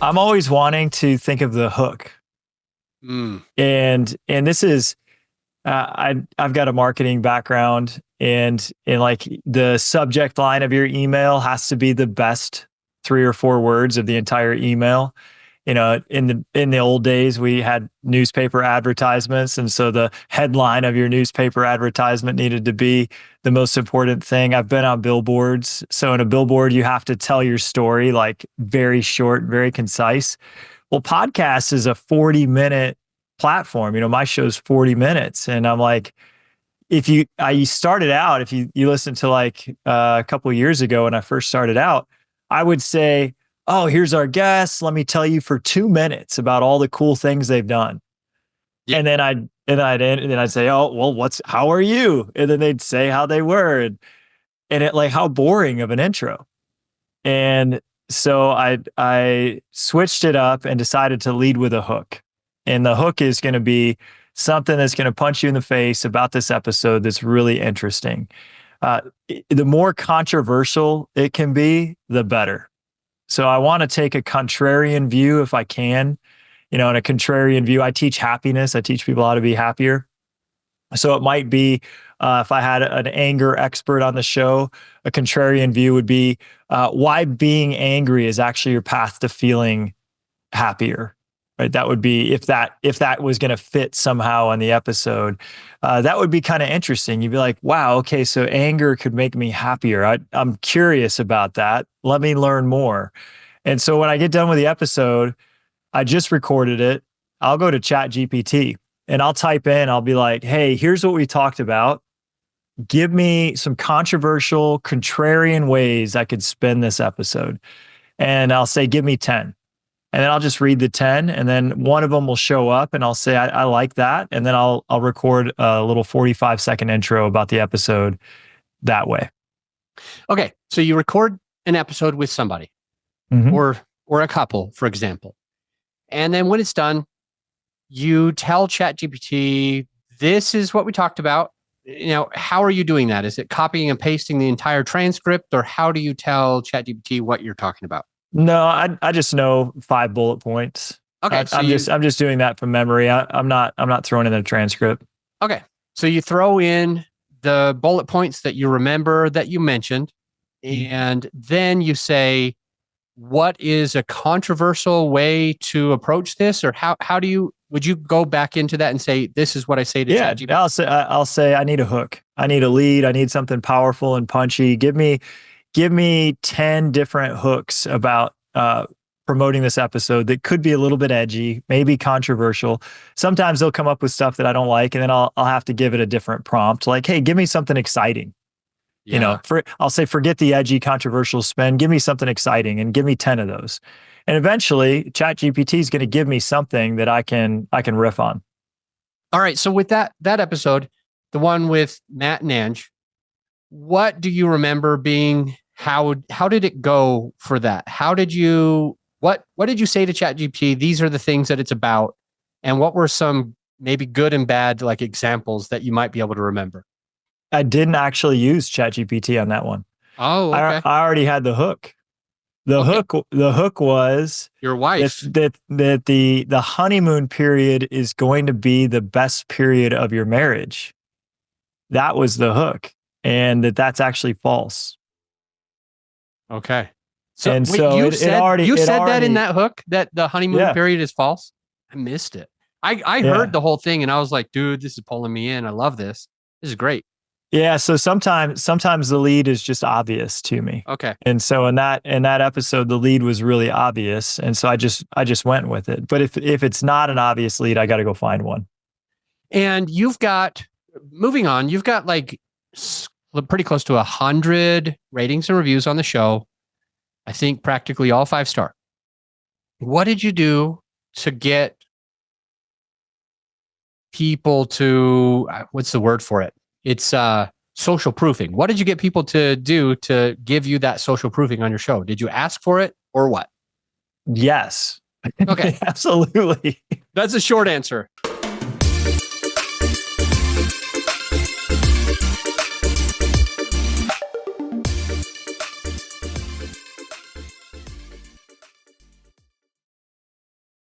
I'm always wanting to think of the hook. And this is I've got a marketing background, and like the subject line of your email has to be the best 3 or 4 words of the entire email. You know, in the old days, we had newspaper advertisements, and so the headline of your newspaper advertisement needed to be the most important thing. I've been on billboards. So in a billboard, you have to tell your story like very short, very concise. Well, podcast is a 40-minute platform. You know, my show's 40 minutes. And I'm like, I started out, if you listen to like a couple of years ago when I first started out, I would say, oh, here's our guest. Let me tell you for 2 minutes about all the cool things they've done. Yeah. And then I'd say, oh, well, how are you? And then they'd say how they were. And it, like, how boring of an intro. And so I switched it up and decided to lead with a hook. And the hook is going to be something that's going to punch you in the face about this episode that's really interesting. The more controversial it can be, the better. So I want to take a contrarian view if I can. You know, in a contrarian view, I teach happiness. I teach people how to be happier. So it might be, if I had an anger expert on the show, a contrarian view would be why being angry is actually your path to feeling happier. Right? That would be, if that was going to fit somehow on the episode, that would be kind of interesting. You'd be like, wow, okay, so anger could make me happier. I'm curious about that. Let me learn more. And so when I get done with the episode, I just recorded it. I'll go to ChatGPT and I'll type in, I'll be like, hey, here's what we talked about. Give me some controversial, contrarian ways I could spin this episode. And I'll say, give me 10. And then I'll just read the 10, and then one of them will show up, and I'll say, I like that. And then I'll record a little 45-second intro about the episode that way. Okay. So you record an episode with somebody, or a couple, for example. And then when it's done, you tell ChatGPT, this is what we talked about. You know, how are you doing that? Is it copying and pasting the entire transcript, or how do you tell ChatGPT what you're talking about? No, I just know 5 bullet points. Okay, I'm just doing that from memory. I'm not throwing in a transcript. Okay, so you throw in the bullet points that you remember that you mentioned, and then you say, what is a controversial way to approach this, or would you go back into that and say, this is what I say to ChatGPT? Yeah, I'll say I need a hook. I need a lead. I need something powerful and punchy. Give me 10 different hooks about promoting this episode that could be a little bit edgy, maybe controversial. Sometimes they'll come up with stuff that I don't like, and then I'll have to give it a different prompt. Like, hey, give me something exciting. Yeah. You know, I'll say, forget the edgy, controversial spin. Give me something exciting, and give me 10 of those. And eventually, ChatGPT is going to give me something that I can riff on. All right. So with that episode, the one with Matt and Ange, what do you remember being? How did it go for that? What did you say to ChatGPT? These are the things that it's about, and what were some maybe good and bad like examples that you might be able to remember? I didn't actually use ChatGPT on that one. Oh, okay. I already had the hook. The hook was your wife. That the honeymoon period is going to be the best period of your marriage. That was the hook, and that's actually false. Okay. So you said that in that hook, that the honeymoon period is false? I missed it. I heard the whole thing, and I was like, dude, this is pulling me in. I love this. This is great. Yeah. So sometimes the lead is just obvious to me. Okay. And so in that episode, the lead was really obvious. And so I just went with it. But if it's not an obvious lead, I got to go find one. And moving on, you've got like pretty close to 100 ratings and reviews on the show. I think practically all 5-star. What did you do to get people to, what's the word for it? It's social proofing. What did you get people to do to give you that social proofing on your show? Did you ask for it or what? Yes. Okay. Absolutely. That's a short answer.